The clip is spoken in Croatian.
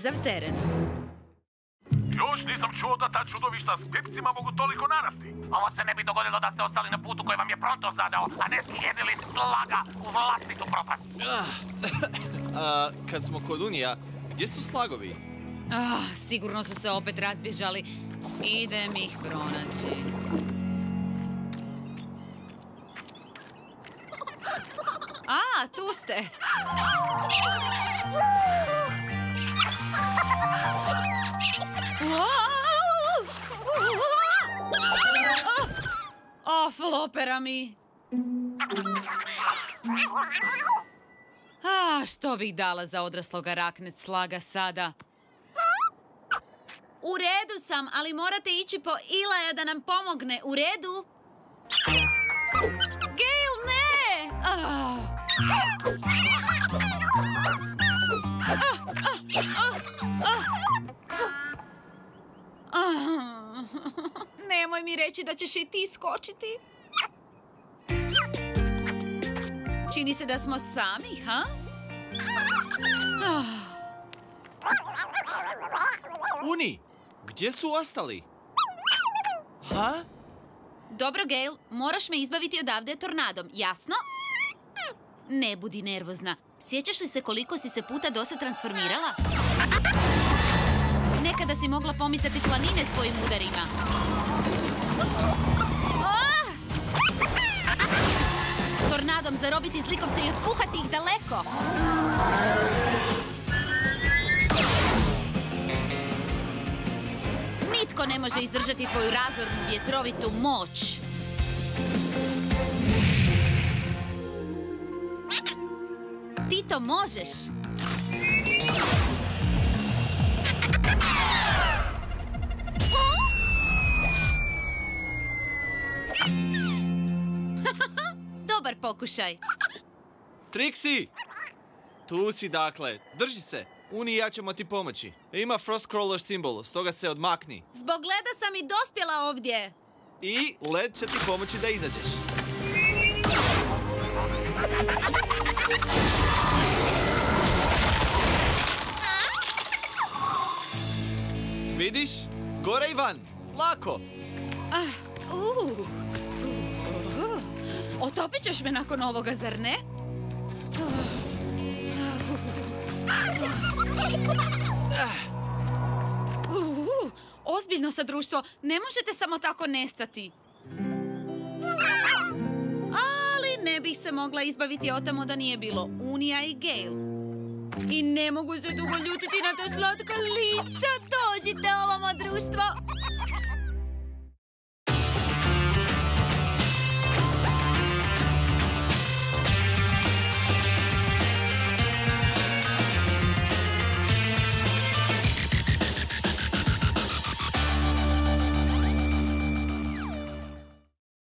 mrzav teren. Još nisam čuo da ta čudovišta s pipcima mogu toliko narasti. Ovo se ne bi dogodilo da ste ostali na putu koji vam je Pronto zadao, a ne slijedili slaga u vlastitu propast. Kad smo kod Unija, gdje su slagovi? Sigurno su se opet razbježali. Idem ih pronaći. Tu ste. Flopera mi. Što bih dala za odrasloga raknet slaga sada? U redu sam, ali morate ići po Ilaja da nam pomogne. U redu? Gail, ne! Nemoj mi reći da ćeš i ti skočiti. Čini se da smo sami, ha? Uni, gdje su ostali? Ha? Dobro, Gail, moraš me izbaviti odavde tornadom, jasno? Ne budi nervozna. Sjećaš li se koliko si se puta dosad transformirala? Nekada si mogla pomicati planine svojim udarima. Tornadom zarobiti zlikovce i otpuhati ih daleko. Nitko ne može izdržati tvoju razornu vjetrovitu moć. Ti to možeš. Dobar pokušaj. Trixie! Tu si dakle, drži se. Uni i ja ćemo ti pomoći. Ima Frostcrawler simbol, stoga se odmakni. Zbog leda sam i dospjela ovdje. I led će ti pomoći da izađeš. Vidiš? Gore i van. Lako. Otopit ćeš me nakon ovoga, zar ne? Ozbiljno sad, društvo. Ne možete samo tako nestati. Ali ne bih se mogla izbaviti otamo da nije bilo Unija i Gail. I ne mogu se dugo ljutiti na ta slatka lica. Dođite ovamo, društvo.